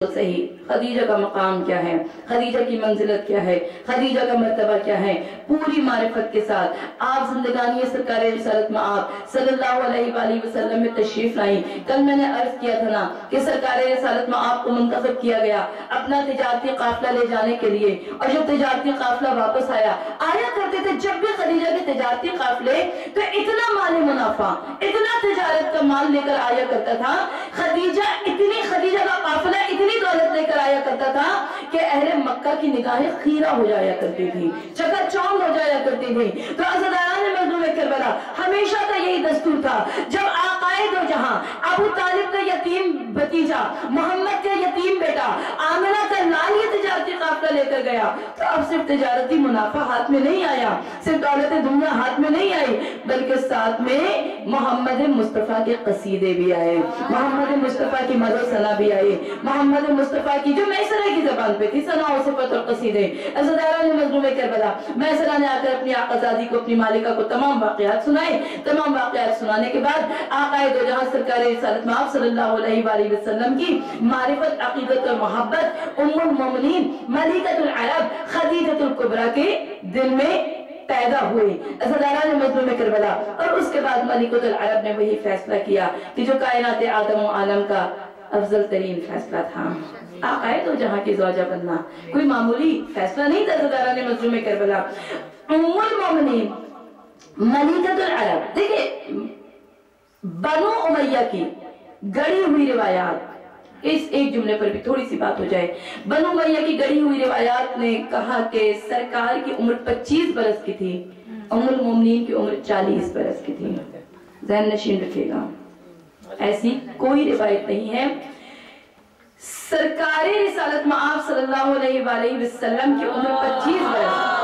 صحیح خدیجہ کا مقام کیا ہے، خدیجہ کی منزلت کیا ہے، خدیجہ کا مرتبہ کیا ہے، پوری معرفت کے ساتھ آپ زندگانی سرکار رسالت میں آپ صلی اللہ علیہ وآلہ وسلم میں تشریف لائیں۔ کل میں نے عرض کیا تھا نا کہ سرکار رسالت میں آپ کو منتخب کیا گیا اپنا تجارتی قافلہ لے جانے کے لیے، اور جب تجارتی قافلہ واپس آیا کرتے تھے جب بھی خدیجہ کے تجارتی قافلے تو اتنا مال منافع، اتنا تجارت کا مال لے کر آیا کرتا تھا، خدیجہ کا قافلہ اتنی دولت لے کر آیا کرتا تھا کہ اہل مکہ کی نگاہیں خیرہ ہو جایا کرتی تھی، چکا چوند ہو جایا کرتی تھی۔ تو عزاداران مظلوم کربلا ہمیشہ کا یہی دستور تھا، جب آقائے دو جہاں ابو طالب کا یتیم بھتیجا، محمد کا یتیم بیٹا، آمنہ کا لال یہ تجارتی قافلہ لے کر گیا تو اب صرف تجارتی منافع ہاتھ میں نہیں آیا، صرف دولت دنیا ہاتھ میں نہیں آئی، بلکہ ساتھ میں محمد مصطفیٰ کے قصیدے بھی آئے، محمد مصطفیٰ کی مدح ثنا بھی آئے، محمد مصطفیٰ کی جو میسرہ کی زبان پہ تھی ثنا و صفت اور قصیدے۔ عزاداران مظلوم کربلا میسرہ نے آ کر اپنی آقازادی کو، اپنی مالکہ کو تمام واقعات سنائے۔ تمام واقعات سنانے کے بعد آقائے دو جہاں سرکار رسالت میں آپ صلی اللہ علیہ وآلہ وسلم کی معرفت، عقیدت اور محبت ام المومنین ملکۃ العرب خدیجہ الکبریٰ کے دل میں پیدا ہوئی۔ عزاداران مظلوم کربلا اور اس کے بعد ملکۃ العرب نے وہی فیصلہ کیا کہ جو کائنات آدم و عالم کا افضل ترین فیصلہ تھا، آقائے دو جہاں کی زوجہ بننا کوئی معمولی فیصلہ نہیں تھا۔ عزاداران مظلوم کربلا ام المومنین ملکۃ العرب، دیکھیں بنو امیہ کی گڑی ہوئی روایات، اس ایک جملے پر بھی تھوڑی سی بات ہو جائے۔ بنو امیہ کی گڑی ہوئی روایات نے کہا کہ سرکار کی عمر 25 برس کی تھی، ام المومنین کی عمر 40 برس کی تھی۔ ذہن نشین رکھے گا، ایسی کوئی روایت نہیں ہے۔ سرکار رسالت میں آپ صلی اللہ علیہ وآلہ وسلم کی عمر 25 برس،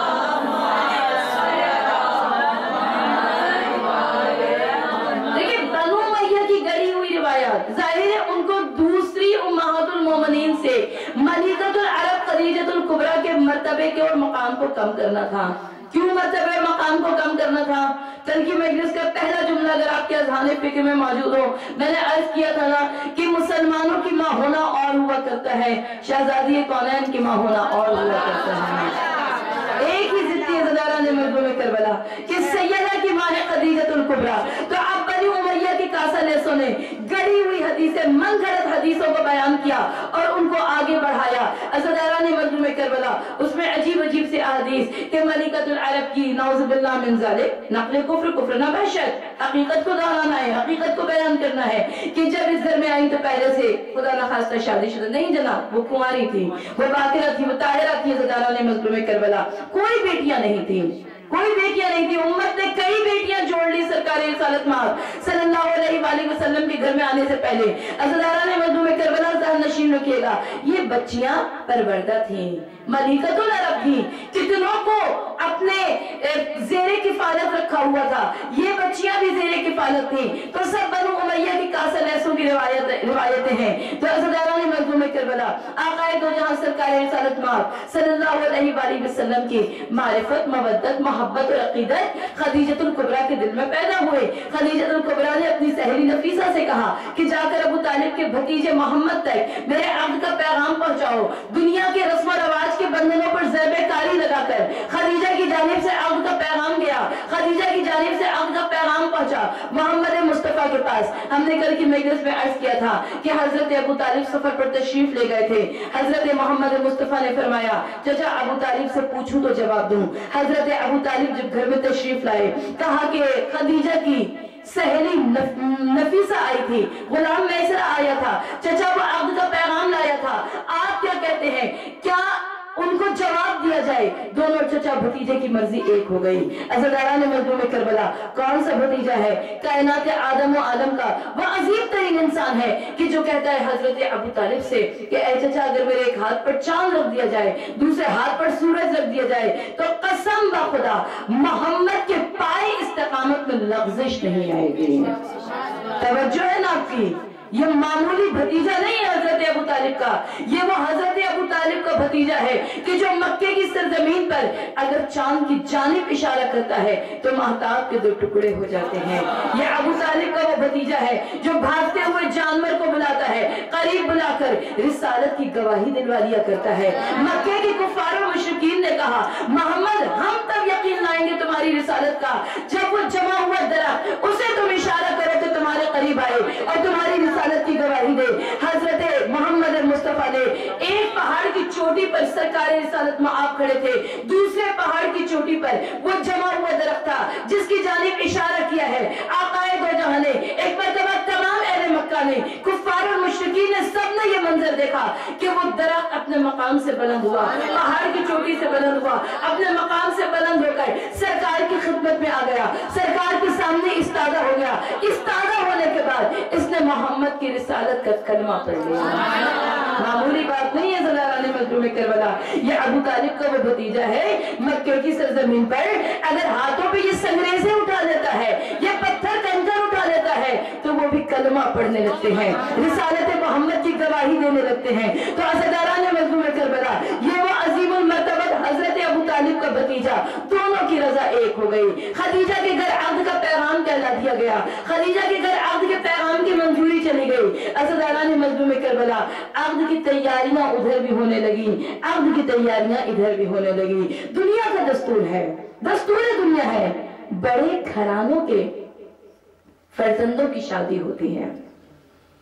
ظاہر ہے ان کو دوسری امہات المومنین سے ملکۃ العرب خدیجہ الکبریٰ کے مرتبے کے اور مقام کو کم کرنا تھا۔ کیوں مرتبہ مقام کو کم کرنا تھا؟ کل کی مجلس کا پہلا جملہ اگر آپ کے اذہان فکر میں موجود ہو، میں نے عرض کیا تھا نا کہ مسلمانوں کی ماں ہونا اور ہوا کرتا ہے، شہزادی کونین کی ماں ہونا اور ہوا کرتا ہے۔ ایک ہی ضد عزاداران مظلوم کربلا کہ سیدہ کی ماں ہے خدیجہ الکبریٰ، تو اب بنی امیہ کی کاسہ لیسوں نے گڑی ہوئی حدیثیں، من گھڑت حدیثوں کو بیان کیا اور ان کو آگے بڑھایا۔ عزاداران مظلوم کربلا اس میں عجیب عجیب سے احادیث کہ ملکۃ العرب کی نعوذ باللہ من ذالک نقل کفر نہ بحشت، حقیقت کو دہرانا ہے، حقیقت کو بیان کرنا ہے کہ جب اس گھر میں آئیں تو پہلے سے خدا نخواستہ شادی شدہ نہیں جناب، وہ کنواری تھی، وہ باقرہ تھی، وہ طاہرہ تھی۔ عزاداران مظلوم کربلا کوئی بیٹیاں نہیں تھی، کوئی بیٹیاں نہیں تھی۔ امت نے کئی بیٹیاں جوڑ لی سرکار رسالت میں صلی اللہ علیہ وآلہ وسلم کے گھر میں آنے سے پہلے۔ عزاداران مظلوم کربلا ذہن نشین رکھیے گا، یہ بچیاں پروردہ تھیں، ملکۃ العرب تھیں، کتنوں کو اپنے زیر کفالت رکھا ہوا تھا، یہ بچیاں بھی زیر کفالت تھیں۔ تو سب بنو امیہ کی کاسہ لیسوں کی روایتیں ہیں۔ تو عزاداران مظلوم کربلا آقائے دو جہاں سرکار رسالت میں صلی اللہ علیہ وآلہ وسلم کی معرفت، مودت، محبت اور عقیدت خدیجہ الکبریٰ کے دل میں پیدا ہوئے۔ خدیجہ الکبریٰ نے اپنی سہیلی نفیسہ سے کہا کہ جا کر ابو طالب کے بھتیجے محمد تک میرے عقد کا پیغام پہنچاؤ، دنیا کے رسم و رواج کے بندنوں پر ضرب کاری لگا کر خدیجہ کی جانب سے عقد کا پیغام گیا، خدیجہ کی جانب سے عقد کا پیغام پہنچا محمد مصطفیٰ کے پاس۔ ہم نے کل کی مجلس میں عرض کیا تھا کہ حضرت ابو طالب سفر پر تشریف لے گئے تھے، حضرت محمد مصطفیٰ نے فرمایا چچا ابو طالب سے پوچھوں تو جواب دوں۔ حضرت ابو طالب جب گھر میں تشریف لائے کہا کہ خدیجہ کی سہیلی نفیسہ آئی تھی، غلام میسرہ آیا تھا، چچا وہ عقد کا پیغام لایا تھا، آپ کیا کہتے ہیں، کیا ان کو جواب دیا جائے؟ دونوں چچا بھتیجے کی مرضی ایک ہو گئی۔ عزاداران مظلوم کربلا کون سا بھتیجا ہے کائنات آدم و عالم کا؟ وہ عظیم ترین انسان ہے کہ جو کہتا ہے حضرت ابو طالب سے کہ اے چچا اگر میرے ایک ہاتھ پر چاند رکھ دیا جائے، دوسرے ہاتھ پر سورج رکھ دیا جائے تو قسم بخدا محمد کے پائے استقامت میں لغزش نہیں آئے گی۔ توجہ ہے نا آپ کی؟ ये मामूली भतीजा नहीं है हजरत अबू तालिब का, ये वो हजरत अबू तालिब का भतीजा है कि जो मक्के की सरजमीन पर अगर चांद की जानिब इशारा करता है तो महताब के 2 टुकड़े हो जाते हैं। ये अबू तालिब का वो भतीजा है जो भागते हुए जानवर को बुलाता है, करीब बुलाकर रिसालत की गवाही दिलवा दिया करता है। मक्के के कुफार और मुशरिकीन ने कहा, मोहम्मद हम तब यकीन लाएंगे तुम्हारी रिसालत का जब वो जमा हुआ दरख्त उसे तुम इशारा करो तो तुम्हारे करीब आए और तुम्हारी रिसालत की गवाही दे। हजरत मोहम्मद मुस्तफा ने एक पहाड़ की चोटी पर सरकार रिसालत में आप खड़े थे, दूसरे पहाड़ की चोटी पर वो जमा हुआ दरख्त था जिसकी जानिब इशारा किया है आकाए दो जहां ने। एक मरतबा तमाम अहले मक्का ने, कुफ्फार और मुशरिकीन ने सबने ये मंजर देखा कि वो दरख्त अपने मकाम से बुलंद हुआ, पहाड़ की चोटी से बुलंद हुआ, अपने मकाम से बुलंद होकर सरकार की खिदमत में आ गया, सरकार के सामने इस्तादा हो गया। इस्तादा होने के बाद इसने मोहम्मद की रिसालत का कलमा पढ़ लिया। मामूली बात नहीं है ज़लाराने मज़लूम करबला। ये अबू तालिब का वो भतीजा है, मक्के की सरजमीन पर अगर हाथों पे ये संगरेज़े उठा लेता है, ये पत्थर कंकर उठा लेता है तो वो भी कलमा पढ़ने लगते हैं, रिसालत मोहम्मद की गवाही देने लगते हैं। तो ज़लाराने मज़लूम करबला ये वो अज़ीमुल मर्तबत हजरत अबू तालिब का भतीजा, दोनों की रजा एक हो गई। खदीजा के घर अक़्द का पैगाम कहला दिया गया, खदीजा के घर अक़्द के पैगाम की मंजूरी चली गई। ज़लाराने मज़लूम करबला अक़्द की तैयारियां उधर भी होने लगी, अक़्द की तैयारियां इधर भी होने लगी। दुनिया का दस्तूर है, दस्तूर दुनिया है, बड़े घरानों के फर्जंदों की शादी होती है,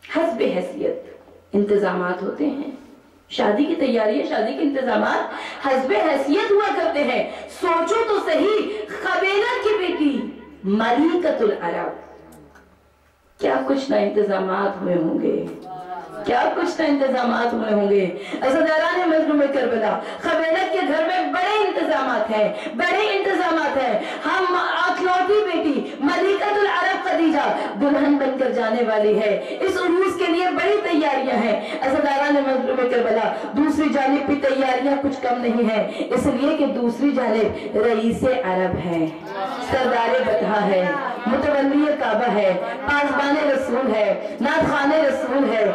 हस्ब हैसियत इंतजामात होते हैं। शादी की तैयारी है, शादी के इंतजामात हस्ब हैसियत हुआ करते हैं। सोचो तो सही, क़बीला की बेटी मलिकतुल अरब, क्या कुछ ना इंतजामात हुए होंगे, क्या कुछ ना इंतजामात हुए होंगे। ज़लाराने मज़लूम करबला क़बीला के घर में बड़े इंतजामात हैं, बड़े इंतजामात हैं। हम अखलौती बेटी मलिकतुल अरब खदीजा दुल्हन बनकर जाने वाली है, इस उरूस के लिए बड़ी तैयारियां हैं। ज़लाराने मज़लूम करबला दूसरी जानिब भी तैयारियां कुछ कम नहीं है, इसलिए कि दूसरी जानिब रईसे अरब है, सरदार बतहा है, मुतवल्ली काबा है, पासबाने रसूल है, नाथखाने रसूल है,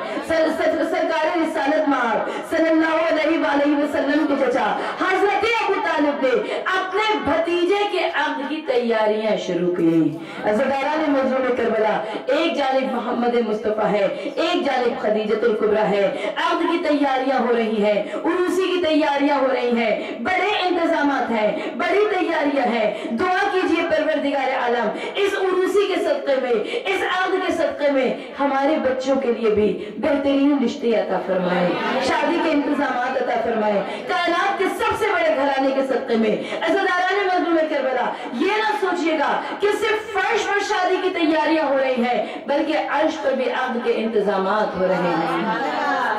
सरकार रिसालत मार सल्लल्लाहु अलैहि वसल्लम के चचा हजरत अबू तालिब ने अपने भतीजे के अक़्द की तैयारियां शुरू की। ज़लाराने मज़लूम करबला एक जानिब मोहम्मद मुस्तफा है, एक जानिब खदीजतुल कुबरा है, अक़्द की तैयारियां हो रही हैं, उरूसी की तैयारियां हो रही हैं, बड़े इंतजामात हैं, बड़ी तैयारियां हैं। दुआ कीजिए परवरदिगार आलम इस उरूसी के सदक़े में, इस अक़्द के सदक़े में हमारे बच्चों के लिए भी बेहतरीन रिश्ते अता फरमाए, शादी के इंतजामात अता फरमाए, कायनात के सबसे बड़े घराने के सदक़े में। ज़लाराने मज़लूम करबला ये ना सोचिएगा कि सिर्फ फर्श पर शादी की तैयारियां हो रही हैं, बल्कि अर्श पर भी अक़्द के इंतजामात हो रहे हैं।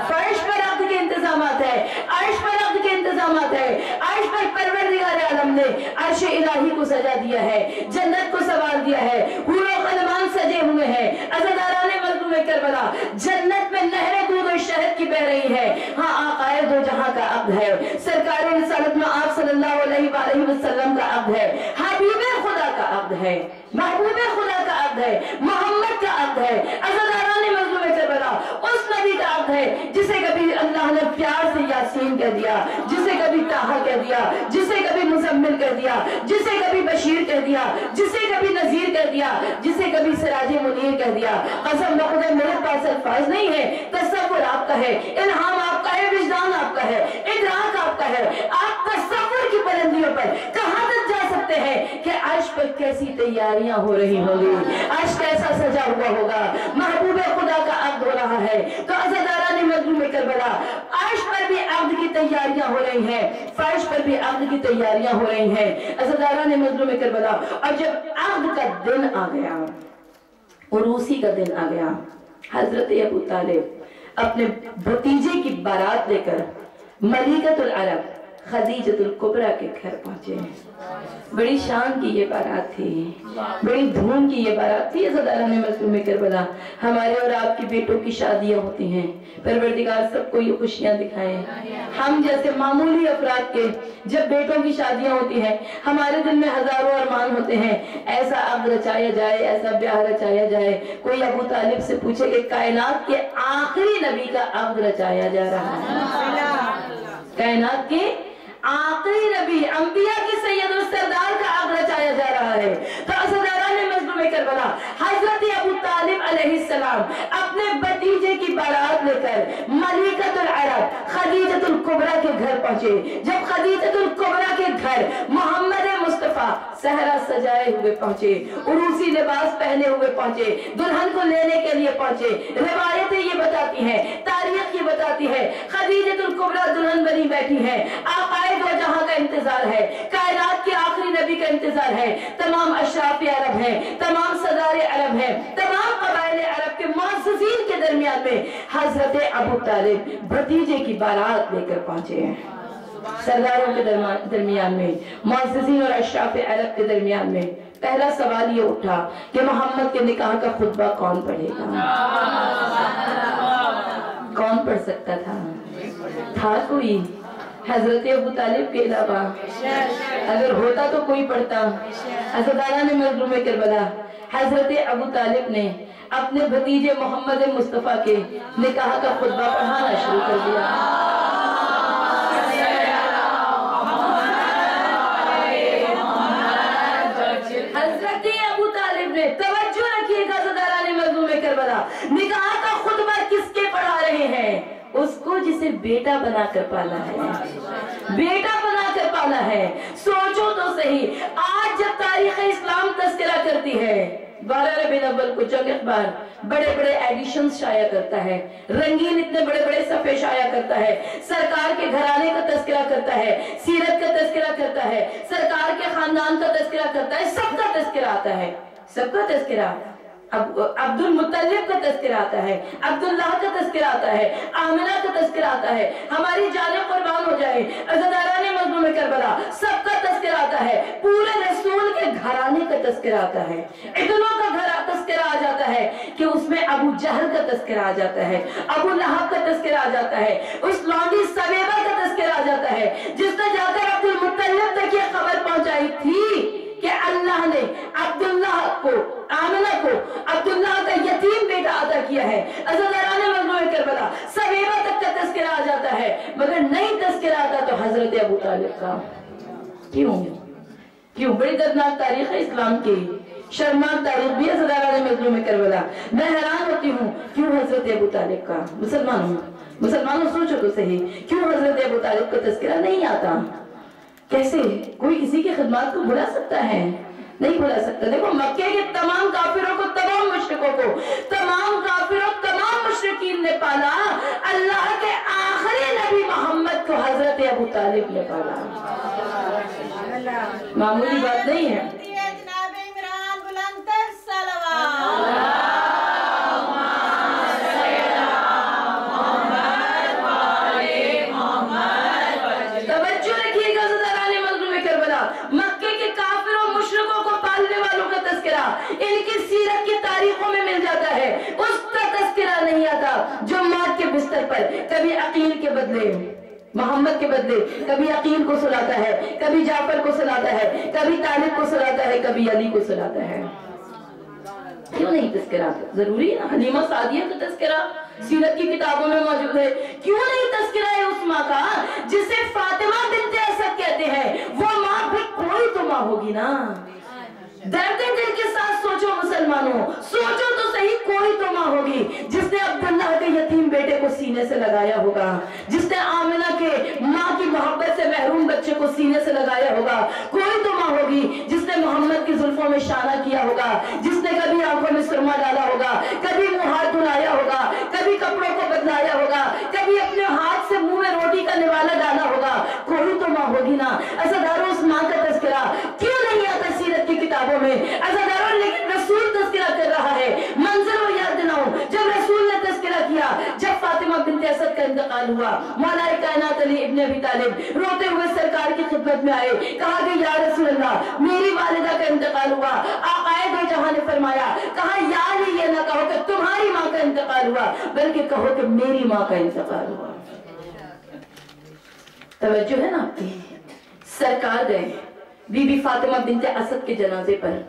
फर्श पर अक़्द के इंतजामात है, अर्श पर अक़्द के इंतजामात है। अर्श पर परवरदिगार आलम ने अर्श इलाही को सजा दिया है, जन्नत को सवार दिया है, हूर और ग़लमान सजे हुए हैं। ज़लाराने मज़लूम करबला जन्नत में नहरें दूध और शहद की बह रही है। हाँ, आकाए दो जहां का अक़्द है, सरकार रिसालत में आप सल्लल्लाहु अलैहि वसल्लम का अक़्द है, हबीबे खुदा का अक़्द है, महबूबे खुदा का अक़्द है, मोहम्मद का अक़्द है। ज़लाराने मज़लूम करबला उस नबी का अक़्द है जिसे कभी अल्लाह ने प्यार से यासीन कह दिया, जिसे कभी ताहा कह दिया, जिसे कभी मुज़म्मिल कह दिया, जिसे कभी बशीर कह दिया, जिसे कभी नज़ीर कह दिया, जिसे कभी सिराजे मुनीर कह दिया। कसम खुदा मेरे पास अल्फाज नहीं है, तसव्वुर आपका है, इल्हाम आपका है, विजदान आपका है, इदराक आपका है। आप तसव्वुर की बुलंदियों पर कहां तक जा सकते हैं कि अर्श पर कैसी तैयारियां हो रही होंगी, अर्श कैसा सजा हुआ होगा, महबूबे खुदा का अक़्द हो रहा है। तो ज़लाराने मज़लूम करबला अर्श पर भी अक़्द की तैयारियां हो रही हैं, फर्श पर भी अक़्द की तैयारियां हो रही हैं। ज़लाराने मज़लूम करबला और जब अक़्द का दिन आ गया, उरूसी का दिन आ गया, हजरत अबू तालिब अपने भतीजे की बारात लेकर मलिकतुल अरब खदीजतुल कुबरा के घर पहुंचे। बड़ी शान की ये बारात थी, बड़ी धूम की ये बारात थी। अज़ादारान मज़लूम करबला, हमारे और आपकी बेटों की शादियां होती हैं, परवरदिगार सबको ये खुशियां दिखाएं। हम जैसे मामूली अफराद के जब बेटों की शादियां होती हैं, हमारे दिल में हजारों अरमान होते हैं, ऐसा अक़्द रचाया जाए, ऐसा ब्याह रचाया जाए। कोई अबू तालिब से पूछे कि कायनात के आखिरी नबी का अक़्द रचाया जा रहा है, कायनात के आखिरी नबी अंबिया के सैयद और सरदार का अक़्द रचाया जा रहा है। तो अज़ादारान मज़लूम करबला, हज़रत अबू तालिब अलैहिस्सलाम अपने भतीजे की बारात लेकर मलिकतुल अरब खदीजतुल कुबरा के घर पहुंचे। जब खदीजतुल कुबरा के घर मोहम्मद मुस्तफा सहरा सजाए हुए पहुंचे, उरूसी लिबास पहने हुए पहुंचे, दुल्हन को लेने के लिए पहुंचे। रिवायतें ये बताती हैं, तारीख ये बताती है, खदीजतुल कुबरा दुल्हन बनी बैठी है, आकाए दो जहां का इंतजार है, कायनात के आखिरी नबी का इंतजार है, तमाम अशराफ अरब है, तमाम सदार अरब है, तमाम कबाइल अरब के मुअज़्ज़िज़ीन के दरमियान में हजरत अबू तालिब भतीजे की बारात लेकर पहुंचे हैं। सरदारों के दरमियान में, मुअज़्ज़िज़ीन और अशराफ अरब के दरमियान में पहला सवाल ये उठा कि मोहम्मद के निकाह का खुतबा कौन पढ़ेगा? कौन पढ़ सकता था कोई? हजरत अबू तालिब के अलावा अगर होता तो कोई पढ़ता। अज़ादारान मज़लूम करबला, हजरत अबू तालिब ने अपने भतीजे मोहम्मद मुस्तफा के निकाह का खुतबा पढ़ाना शुरू कर दिया। हजरत अबू तालिब ने, तवज्जो रखिएगा अज़ादारान मज़लूम करबला, निकाह का खुतबा किसके पढ़ा रहे हैं? उसको जिसे बेटा बनाकर पाला है, बेटा बनाकर पाला है। सोचो तो सही, आज जब तारीख इस्लाम तज़किरा करती है, 12 रबीउल अव्वल को जग अखबार बड़े बड़े एडिशंस शाया करता है, रंगीन इतने बड़े बड़े सफ़े शाया करता है, सरकार के घराने का तज़किरा करता है, सीरत का तज़किरा करता है, सरकार के खानदान का तज़किरा करता है, सबका तज़किरा आता है, सबका तज़किरा। अब्दुल मुत्तलिब का तज़किरा आता है, अब्दुल्लाह का तज़किरा आता है, आमिना का तज़किरा आता है, हमारी जाने कुर्बान हो जाए, अज़ादारान मज़लूम करबला, सबका तज़किरा आता है, पूरे रसूल के घराने का तज़किरा आता है। इतनों का घर तज़किरा आ जाता है कि उसमें अबू जहल का तज़किरा आ जाता है, अबू लहब का तज़किरा आ जाता है, उस लौंडी सवेबा का तज़किरा आ जाता है जिसने जाकर अब्दुल मुत्तलिब तक ये खबर पहुंचाई थी कि अल्लाह ने अब्दुल्लाह को, आमिना को अब्दुल्लाह का यतीम बेटा अता किया है। अज़ादारान मज़लूम करबला, सवेबा तक का तज़किरा आ जाता है, मगर नहीं तज़किरा आता तो हजरत अबू तालिब का। क्यों? बड़ी दर्दनाक तारीख है इस्लाम की, शर्मनाक तारीख भी है अज़ादारान मज़लूम करबला। मैं हैरान होती हूँ क्यों हजरत अबू तालिब का, मुसलमानों सोचो तो सही, क्यों हजरत अबू तालिब का तज़किरा नहीं आता? कैसे कोई किसी की खिदमत को भुला सकता है? नहीं भुला सकता। देखो, मक्के के तमाम काफिरों को, तमाम मुशरिकों को, तमाम काफिरों, तमाम मुशरिकीन ने पाला, अल्लाह के आखिरी नबी मोहम्मद को हजरत अबू तालिब ने पाला। मामूली बात नहीं है। इनकी सीरत की तारीखों में मिल जाता है, उसका तज़किरा नहीं आता जो मौत के बिस्तर पर कभी अकील के बदले मोहम्मद के बदले कभी अकील को सुलाता है, कभी जाफर को सुलाता है, कभी तालिब को सुलाता है, कभी अली को सुलाता है। क्यों नहीं तज़किरा? जरूरी है ना। हलीमा सादिया का तज़किरा सीरत की किताबों में मौजूद है। क्यों नहीं तज़किरा है उस माँ का जिसे फातिमा बिन्ते असद कहते हैं? वो माँ भी कोई तो माँ होगी ना। दर्द दिल के साथ सोचो मुसलमानों, सोचो तो सही, कोई तो माँ होगी जिसने अब्दुल्लाह के यतीम बेटे को सीने से लगाया होगा, जिसने आमिना के माँ की मोहब्बत से महरूम बच्चे को सीने से लगाया होगा। कोई तो माँ होगी जिसने मोहम्मद की जुल्फों में शाना किया होगा, जिसने कभी आंखों में सुरमा डाला होगा, कभी मुंह हाथ धुलाया होगा, कभी कपड़ों को बदलाया होगा, कभी अपने हाथ से मुंह में रोटी का निवाला डाला होगा। कोई तो माँ होगी ना। अज़ादारों, उस माँ का तज़किरा क्यों नहीं आता सीरत की किताबों में? अज़ादारों, लेकिन रसूल तज़किरा कर रहा है। मंजर और याद दिलाऊं, जब रसूल ने तज़किरा किया, जब फातिमा बिन्ते असद का इंतकाल हुआ। मौलाए कायनात अली इब्न अबी तालिब रोते हुए सरकार की खिदमत में आए, कहा कि या रसूल अल्लाह मेरी वालिदा का इंतकाल हुआ। आकाए दो जहां ने फरमाया, कहा या अली ये ना कहो कि तुम्हारी माँ का इंतकाल हुआ, बल्कि कहो कि मेरी माँ का इंतकाल हुआ। तवज्जो है ना आपकी? सरकार गए बीबी फातिमा बिन्ते असद के जनाजे पर।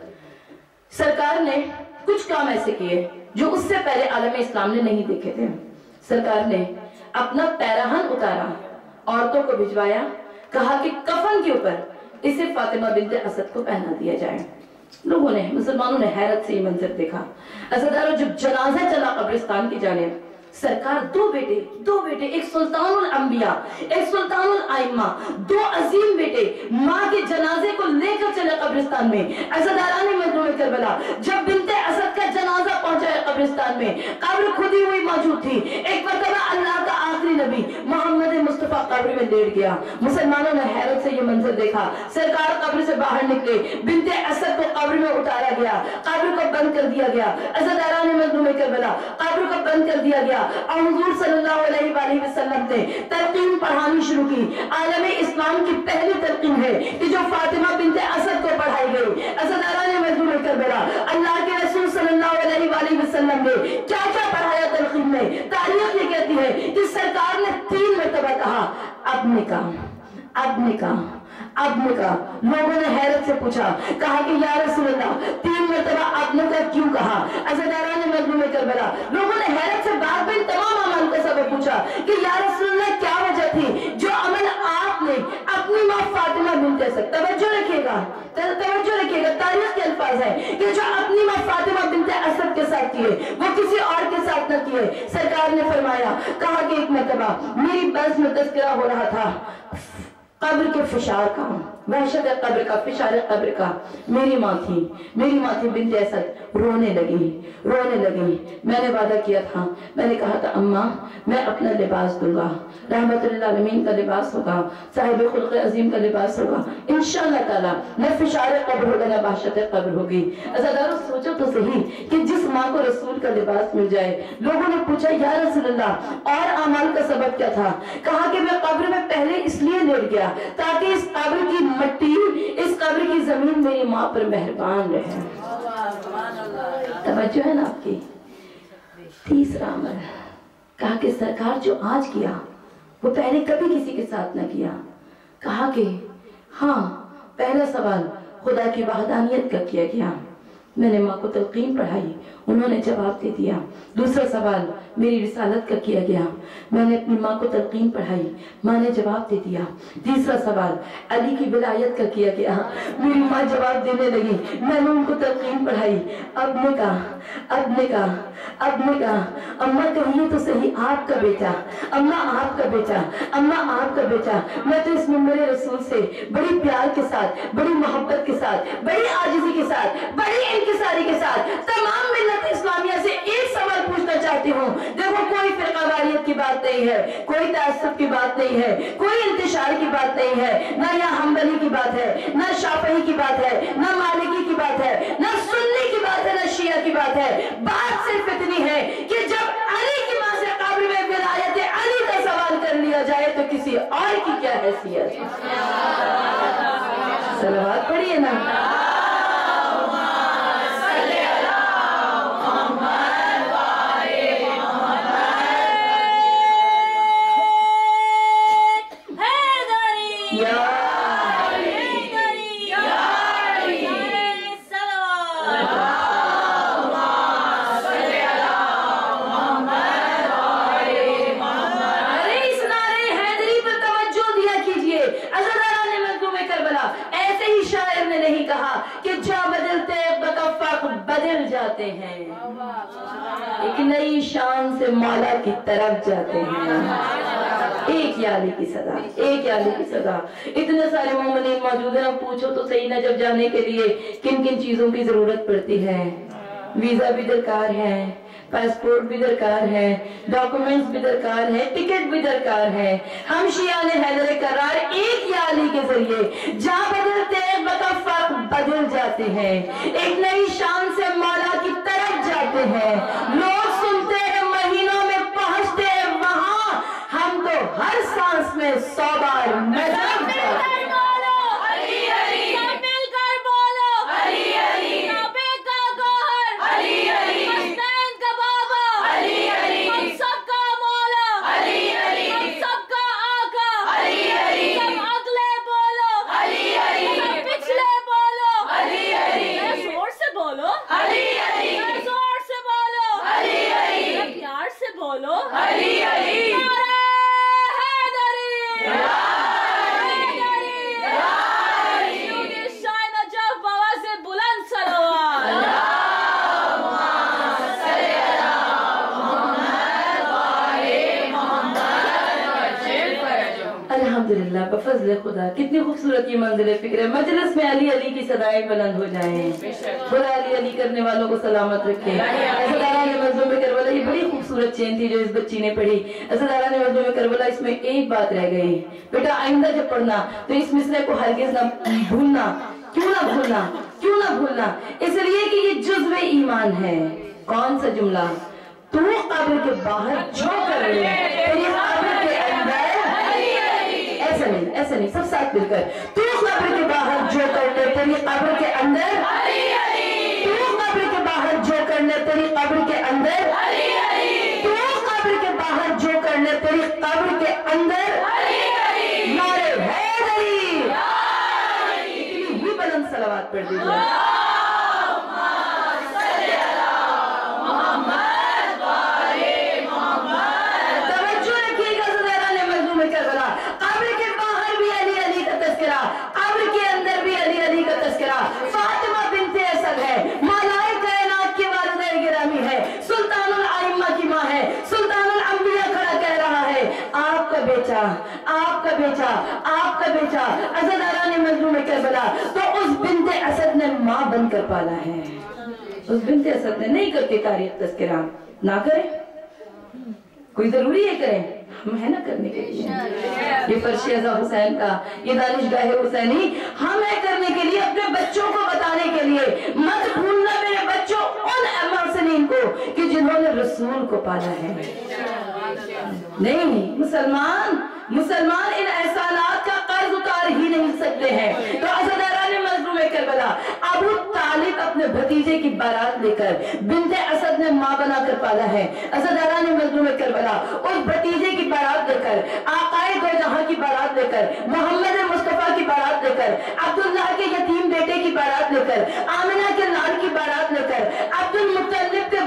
सरकार ने कुछ काम ऐसे किए जो उससे पहले आलम इस्लाम ने नहीं देखे थे। सरकार ने अपना पैराहन उतारा, औरतों को भिजवाया, कहा कि कफन के ऊपर इसे फातिमा बिन्ते असद को पहना दिया जाए। लोगों ने, मुसलमानों ने हैरत से ये मंजर देखा। अज़दारों, जब जनाजा चला कब्रिस्तान की जानिब, सरकार दो बेटे, एक सुल्तानुल अंबिया, एक सुल्तानुल आइम्मा, दो अजीम बेटे माँ के जनाजे को लेकर चले कब्रिस्तान में। अज़दाराने मजलूम करबला जब बिन्ते असद का जनाजा पहुंचा है कब्रिस्तान में, कब्र खुदी हुई मौजूद थी। एक मरतबा अल्लाह का आखिरी नबी मोहम्मद मुस्तफा कब्र में लेट गया। मुसलमानों ने हैरत से ये मंजर देखा। सरकार कब्र से बाहर निकले, बिन्ते असद को कब्र में उतारा गया, कब्र को बंद कर दिया गया। अज़दाराने मजलूम करबला कब्र को बंद कर दिया गया। और हुजूर सल्लल्लाहु अलैहि वसल्लम ने तलकीन पढ़ानी शुरू की। आलम इस्लाम की पहली तलकीन है कि जो फातिमा बिन्ते असद को पढ़ाई गई। अज़दाराने मजलूम करबला अल्लाह के रसूल सल्लल्लाहु अलैहि वसल्लम ने क्या क्या पढ़ाया तलकीन में। तारीख ये कहती है कि सरकार ने 3 मरतबा कहा अब निकाह, अब निकाह, अब निकाह। लोगों ने हैरत से पूछा, कहा कि या रसूल अल्लाह 3 मरतबा अब निकाह क्यों कहा? अज़दाराने मजलूम करबला लोगों ने हैरत से बात में तमाम अमल का सबब पूछा कि या रसूल अल्लाह क्या वजह थी जो अमल आपने अपनी माँ फातिमा बिन्ते असद, तवज्जो रखिएगा, तारीख के अल्फाज है कि जो अपनी माँ फातिमा बिन्ते असद के साथ किए वो किसी और के साथ न किए। सरकार ने फरमाया, कहा कि एक मरतबा मेरी बस में तज़किरा हो रहा था कब्र के फिशार का, वहशत कब्र का, फिशार कब्र का। मेरी माँ थी बिन्ते असद रोने लगी। मैंने वादा किया था, मैंने कहा था अम्मा मैं अपना लिबास दूंगा, रहमतुल आलमीन का लिबास होगा, साहिब खुल्क अजीम का लिबास होगा, इंशाअल्लाह ताला न फिशार कब्र होगा न वहशत कब्र होगी। अज़दारों, सोचो तो सही कि जिस माँ को रसूल का लिबास मिल जाए। लोगों ने पूछा या रसूल अल्लाह और अमाल का सबब क्या था? कहा कि मैं कब्र में पहले इसलिए लेट गया ताकि इस कब्र की मट्टी, इस कब्र की जमीन मेरी माँ पर मेहरबान रहे। तवज्जो है ना आपकी? तीसरा अमल, कहा कि सरकार जो आज किया वो पहले कभी किसी के साथ न किया। कहा कि हाँ, पहला सवाल खुदा की वहदानियत का किया गया, मैंने माँ को तलकीन पढ़ाई, उन्होंने जवाब दे दिया। दूसरा सवाल मेरी रिसालत का किया गया, मैंने अपनी माँ को तलकीन पढ़ाई, माँ ने जवाब दे दिया। तीसरा सवाल अली की विलायत का किया गया, मेरी माँ जवाब देने लगी, मैंने उनको तलकीन पढ़ाई। अब ने कहा अम्मा कहिए तो सही आपका बेटा, अम्मा आपका बेटा, अम्मा आपका बेटा। मैं तो इस मिंबर रसूल से बड़ी प्यार के साथ, बड़ी मोहब्बत के साथ, बड़ी आजिज़ी के साथ, बड़ी इंकिसारी के साथ तमाम मिल्लत इस्लामिया से एक सवाल पूछना चाहती हूँ। देखो, कोई फिरकावारियत की बात नहीं है, कोई तासुब की बात नहीं है, कोई इंतशार की बात नहीं है, ना यहाँ हम्बली की बात है, ना शाफी की बात है, ना मालिकी की बात है, ना सुन्नी की बात है, ना शिया की बात है। बात सिर्फ इतनी है कि जब अली की माँ से कब्र में विलायत अली का सवाल कर लिया जाए तो किसी और की क्या हैसियत? सलवात पढ़िए ना। जाते हैं, एक नई शान से मौला की तरफ जाते हैं। एक याली की सदा, एक याली की सदा। इतने सारे मोमिनीन मौजूद हैं, पूछो तो सही ना जब जाने के लिए किन किन चीजों की जरूरत पड़ती है। वीजा भी दरकार है, पासपोर्ट भी दरकार है, डॉक्यूमेंट्स भी दरकार है, टिकट भी दरकार है। हम शिया ने हैदर करार एक याली के जरिए जा बदलते बदल जाते हैं, एक नई शान से मौला की तरफ जाते हैं। लोग सुनते हैं महीनों में पहुंचते हैं वहां हर सांस में 100 बार नजर अल्हम्दुलिल्लाह बफज़ल खुदा। कितनी खूबसूरत ये मंजिल फिक्र है। मजलिस में अली अली की सदाएं बुलंद हो जाएं। खुदा अली अली करने वालों को सलामत रखे। असदारा ने मज़लूम करबला, ये बड़ी खूबसूरत चेन थी जो इस बच्ची ने पढ़ी। असदारा ने मज़लूम करबला, इसमें एक बात रह गई, बेटा आइंदा जब पढ़ना तो इस मिसरे को हरगिज़ ना भूलना। क्यों ना भूलना? क्यों ना भूलना? इसलिए कि ये जुज़्व ईमान है। कौन सा जुमला? तू कब्र के बाहर जो कर रहे तेरी कब्र के अंदर, ऐसा नहीं, सब साथ मिलकर, तू कब्र के बाहर जो करने तेरी कब्र के अंदर, तू कब्र के बाहर जो करने तेरी कब्र के अंदर, तू कब्र के बाहर जो करने तेरी कब्र के अंदर, नारे हैदरी, इतनी ही बुलंद सलावत पढ़ दीजिए। फातिमा बिन्ते असद है, मौलाए कायनात की वालिदा गिरामी है, सुल्तानुल आइम्मा की माँ है, सुल्तानुल अंबिया खड़ा कह रहा है, आपका बेटा, आपका बेटा, आपका बेटा असदारा ने मजलूम करबला, तो उस बिन्ते असद ने माँ बनकर पाला है। उस बिन्ते असद ने नहीं करते तारीख तस्करा, ना करें, कोई जरूरी है करें, हम है ना करने के लिए। ये फर्श अज़ा हुसैन का, ये दानिशगाह हुसैनी हम है करने के लिए, अपने बच्चों को बताने के लिए। मत भूलना मेरे बच्चों उन मोहसिनीन को कि जिन्होंने रसूल को पाला है। नहीं, मुसलमान इन एहसानात का कर्ज उतार ही नहीं सकते हैं। तो असदारा ने मजलूम करबला, अबू तालिब अपने भतीजे की बारात लेकर बिन्ते असद ने माँ बनाकर पाला है। असदारा ने मजलूम करबला उस भतीजे की बारात लेकर, आकाए दो जहां की बारात लेकर, मोहम्मद मुस्तफा की बारात लेकर, अब्दुल्लाह के यतीम बेटे की बारात लेकर, आमिना के लाल की बारात लेकर, अब्दुल मुत्तलिब के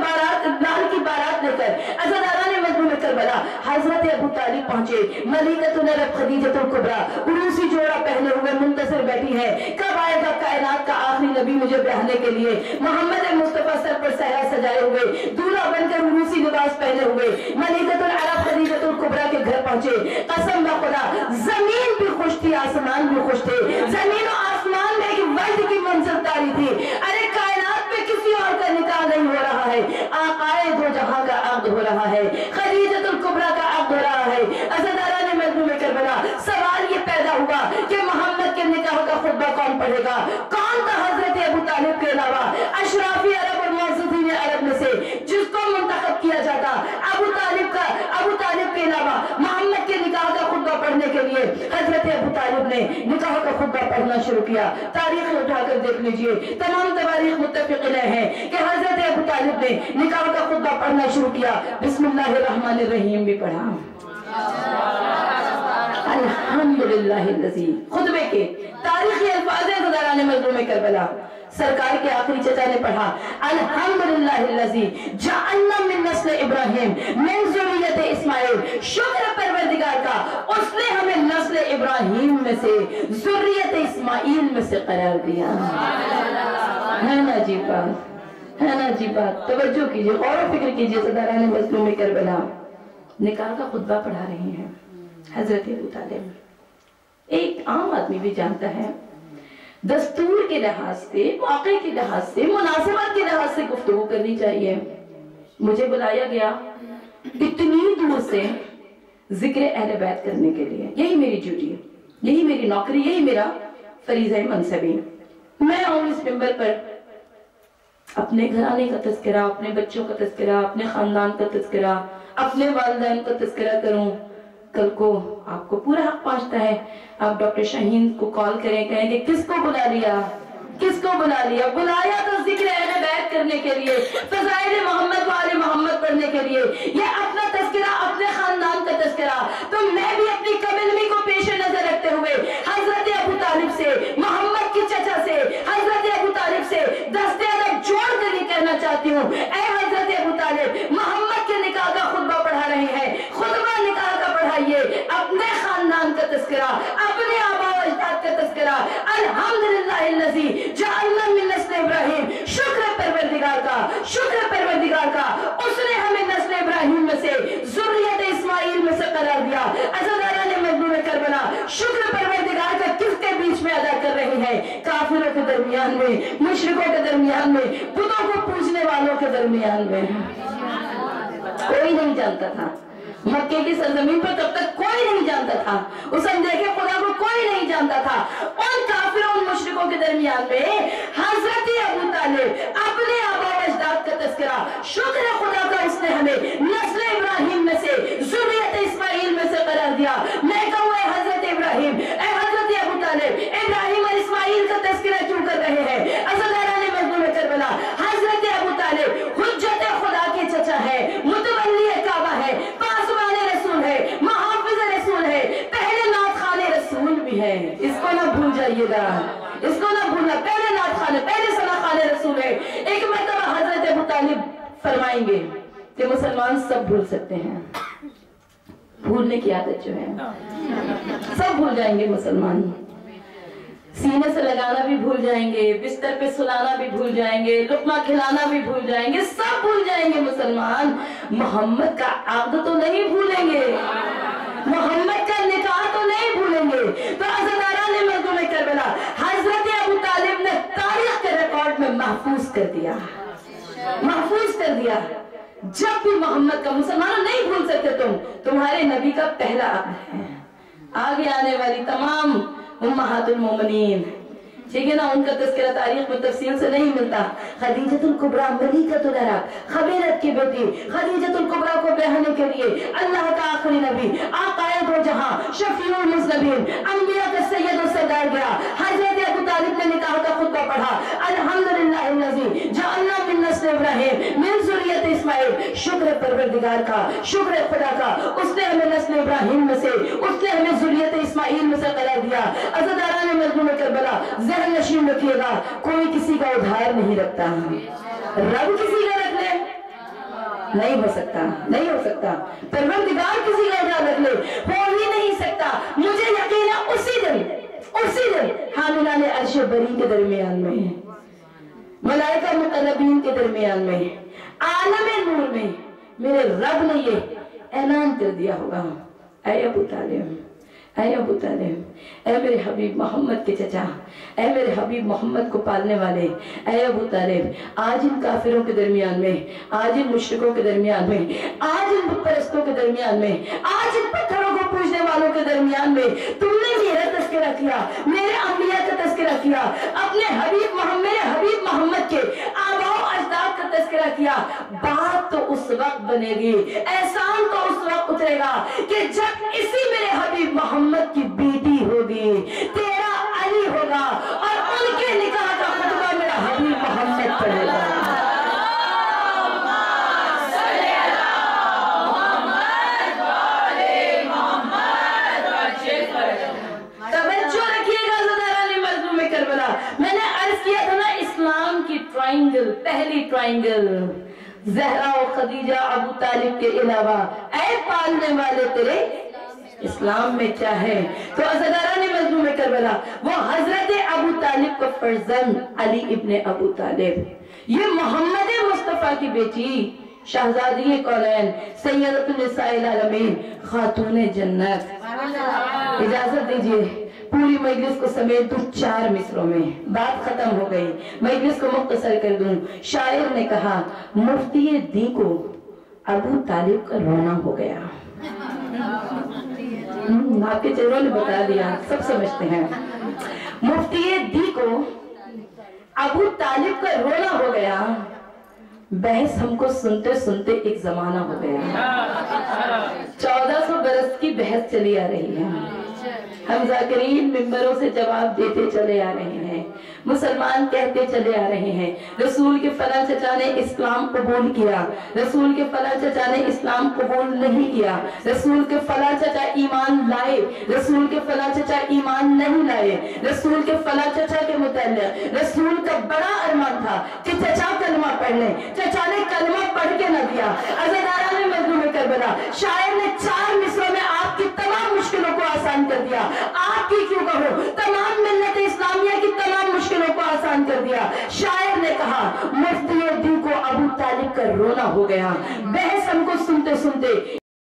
लाल की बारात लेकर असदारा ने मजलूम करबला हजरत अबू तालिब पहुंचे। मलिकतुल अरब खदीजतुल कुबरा उरूसी जोड़ा पहने हुए मुंतज़िर बैठी है, कब आएगा कायनात का आखिरी नबी मुझे ब्याहने के लिए। मोहम्मद मुस्तफा सर पर सहरा सजाए हुए, दूल्हा बनकर उरूसी लिबास पहने हुए मलिकतुल अरब खदीजतुल कुबरा के घर पहुंचे। कसम खुदा, जमीन भी खुश थी, आसमान भी खुश थे। जमीन और आसमान में एक वक्त की मंजिल तारी थी। अरे कायनात में किसी और का निकाह नहीं हो रहा है, आकाए दो जहां का अक़्द हो रहा है, खदीजतुल कुबरा का अक़्द हो रहा है। असदारा ने मजलूम करबला, सवाल ये पैदा हुआ कि मोहम्मद के निकाह का खुतबा कौन पढ़ेगा? कौन था हजरत अबू तालिब के अलावा अशराफी अरब और मुअज़्ज़िज़ीन अरब में से जिसको मुंतखब किया जाता? अबू तालिब के अलावा मोहम्मद के निकाह का खुतबा पढ़ने के लिए हजरत अबू तालिब ने निकाह का खुतबा पढ़ना शुरू किया। तारीख उठाकर देख लीजिए, तमाम तवारीख मुत्तफ़िक़ हैं कि हजरत अबू तालिब ने निकाह का खुतबा पढ़ना शुरू किया। बिस्मिल्लाहिर्रहमानिर्रहीम भी पढ़ा। अल्हम्दुलिल्लाहिल्लज़ी, खुतबे के तारीखी अल्फाज़ असदारा ने मजलूम करबला, सरकार के आखिरी चचा ने पढ़ा, अल्हम्दुलिल्लाहिल्लज़ी जअलना मिन नस्ल इब्राहिम मिन ज़ुर्रियत इस्माइल। शुक्र परवरदिगार का, उसने हमें नस्ल इब्राहिम में से, ज़ुर्रियत इस्माइल में से करार दिया। है ना जी बात, है ना जी बात। तवज्जो कीजिए, गौर फिक्र कीजिए। असदारा ने मजलूम करबला निकाह का खुतबा पढ़ा रही हैं हजरत अबू तालिब। एक आम आदमी भी जानता है, दस्तूर के लिहाज से, वाक़े के लिहाज से, मुनासिबत के लिहाज से गुफ्तगू करनी चाहिए। मुझे बुलाया गया इतनी दूर से जिक्र अहले बैत करने के लिए। यही मेरी ड्यूटी है, यही मेरी नौकरी, यही मेरा फरीज़ा मनसबी। मैं आऊँ इस मिंबर पर अपने घराने का तज़किरा, अपने बच्चों का तज़किरा, अपने खानदान का तज़किरा, अपने वालिदैन का तज़किरा करूं, कल को आपको पूरा हक पहुंचता है। आप डॉक्टर शाहीन को कॉल करें, कहेंगे किसको बुला लिया, किसको बुला लिया? बुलाया तो जिक्र अहले बैत करने के लिए, फज़ाइल मोहम्मद वाले मोहम्मद पढ़ने के लिए। ये अपना तज़किरा, अपने खानदान का तज़किरा। तो मैं भी अपनी कबिलमी को पेश नजर रखते हुए हजरत अबू तालिब से, मोहम्मद के चचा से, हजरत अबू तालिब से दस्ते अदब जोड़ कर ये कहना चाहती हूँ, ऐ हजरत अबू तालिब, मोहम्मद के निकाह का खुतबा पढ़ा रहे हैं, खुतबा निकाह का पढ़ाइए, अपने खानदान का तज़किरा, अपने आबा व अजदाद का तज़किरा। अल्हम्दुलिल्लाहिल्लज़ी जअलना मिन नस्ल इब्राहीम, शुक्र परवरदिगार का, शुक्र परवरदिगार का, उसने हमें नस्ल इब्राहीम में से, ज़ुर्रियत इस्माइल में से करार दिया। अज़दारान मजलूम करबला शुक्र परवरदिगार का किसके बीच में अदा कर रहे हैं? काफिरों के दरमियान में, मुशरिकों के दरमियान में, बुतों को पूजने वालों के दरमियान में। कोई नहीं जानता था मक्के की सरजमीन पर, तब तक कोई नहीं जानता था उस अनदेखे खुदा को, कोई नहीं जानता था। उन काफिरों, उन मुशरिकों के दरमियान में हजरत अबू तालिब अपने आबा व अजदाद का तज़किरा, शुक्र है खुदा का, उसने हमें नस्ल इब्राहीम में से, ज़ुर्रियत इस्माइल में से करार दिया। मैं कहूँ ऐ हजरत इब्राहीम, ऐ हजरत अबू तालिब, इब्राहीम और इस्माइल का तज़किरा क्यों कर रहे हैं? अज़दारान मजलूम करबला, हजरत अबू तालिब हुज्जत खुदा के चचा है, मुतवल्ली काबा है, पासवाने रसूल है, मुहाफिज रसूल है, पहले नात खाने रसूल भी है। इसको ना भूल जाइएगा, इसको ना भूलना। पहले नात खाने, पहले सना खाने रसूल है। एक मरतबा हजरत अबू तालिब फरमाएंगे कि मुसलमान सब भूल सकते हैं, भूलने की आदत जो है सब भूल जाएंगे मुसलमान, सीने से लगाना भी भूल जाएंगे, बिस्तर पे सुलाना भी भूल जाएंगे, लुकमा खिलाना भी भूल जाएंगे, सब भूल जाएंगे मुसलमान। मोहम्मद का अक़्द तो नहीं भूलेंगे, मोहम्मद का निकाह तो नहीं भूलेंगे। तो अज़दारान मजलूम करबला, हजरत अबू तालिब ने तारीख के रिकॉर्ड में महफूज कर दिया, महफूज कर दिया। जब भी मोहम्मद का, मुसलमानों नहीं भूल सकते तुम, तुम्हारे नबी का पहला अक़्द है। आगे आने वाली तमाम उम्महातुल मोमिनीन, ठीक है ना, उनका तज़किरा तारीख में तफसील से नहीं मिलता। खदीजतुल कुबरा मलिकतुल अरब, खबीरत की बेटी खदीजतुल कुबरा को ब्याहने के लिए अल्लाह का आखिरी नबी, आक़ाए दो जहां, शफीउल मुज़नबीन, अंबिया का सैयद और सरदार गया, हजरत अबू तालिब ने निकाह का खुतबा पढ़ा। अल्हम्दुलिल्लाहिल्लज़ी जअलना मिन नस्ल इब्राहीम मिन ज़ुर्रियत इस्माइल, शुक्र परवरदिगार का, शुक्र खुदा का, उसने हमें नस्ल इब्राहीम में से, उसने हमें ज़ुर्रियत इस्माइल में से करार दिया। अज़दारान मजलूम करबला, नशीन रखिएगा, कोई किसी का उधार नहीं रखता, रब किसी का रख ले नहीं हो सकता, नहीं हो सकता। परवरदिगार किसी का उधार रख ले, हो ही नहीं सकता। मुझे यकीन है उसी दिन हामिलाने अर्श बरी के दरमियान में, मलाइका मुक़र्रबीन के दरमियान में, आलम नूर में मेरे रब ने ये ऐलान कर दिया होगा, ऐ अबू तालिब, ऐ अबू तालिब, ऐ मेरे हबीब मोहम्मद के चचा, ऐ मेरे हबीब मोहम्मद को पालने वाले, ऐ अबू तालिब, आज इन काफिरों के दरमियान में, आज इन मुशरिकों के दरमियान में, आज इन बुत परस्तों के दरमियान में, आज इन पत्थरों को पूजने वालों के दरमियान में तुमने मेरा तज़किरा किया, मेरे अंबिया का तज़किरा किया, अपने हबीब मोहम्मद, मेरे हबीब मोहम्मद के आबा व अजदाद का तज़किरा किया। बात तो उस वक्त बनेगी, एहसान तो उस वक्त उतरेगा कि जब इसी मेरे हबीब मोहम्मद की बेटी होगी, तेरा अली होगा, और उनके निकाह का खुतबा मेरा हबीब मोहम्मद पढ़ेगा। तवज्जो रखिएगा ज़राने मजलूम में करबला, मैंने अर्ज किया था ना, इस्लाम की ट्रायंगल, पहली ट्रायंगल ज़हरा और खदीजा अबू तालिब के अलावा, ऐ पालने वाले तेरे इस्लाम में क्या है? तो अज़दारान मजलूम करबला, वो हजरत अबू तालिब का फर्जंद अली इब्ने अबू तालिब, ये मोहम्मद मुस्तफा की बेटी, शहजादी कौनैन, सैयदतुन निसाइल आलमीन, खातून जन्नत। इजाजत दीजिए पूरी मजलिस को समेट दूं 4 मिसरों में, बात खत्म हो गई, मजलिस को मुख्तसर कर दूं। शायर ने कहा, मुफ्ती दी को अबू तालिब का रोना हो गया। आपके चेहरों ने बता दिया, सब समझते हैं। मुफ्ती दी को अबू तालिब का रोना हो गया, बहस हमको सुनते सुनते एक जमाना हो गया। 1400 बरस की बहस चली आ रही है। हम ज़ाकिरीन मिंबरों से जवाब देते चले आ रहे हैं, मुसलमान कहते चले आ रहे हैं रसूल के फला चचा ने इस्लाम कबूल किया, रसूल के फला चचा ने इस्लाम कबूल नहीं किया, रसूल के फला चचा ईमान लाए, रसूल के फला चचा ईमान नहीं लाए, रसूल के फला चचा के मुतल्लिक़ रसूल का बड़ा अरमान था कि चचा कलमा पढ़ ले, चचा ने कलमा पढ़ के न दिया। अज़ादारा ने मज़लूम करबला शायर ने 4 मिसरों में आपकी तमाम मुश्किलों को आसान कर दिया। आपकी क्यों कहो, तमाम मिल्लत इस्लामिया की तमाम मुश्किलों को आसान कर दिया। शायर ने कहा मुफ्ती दी को अबू तालिब का रोना हो गया। बहस हमको सुनते सुनते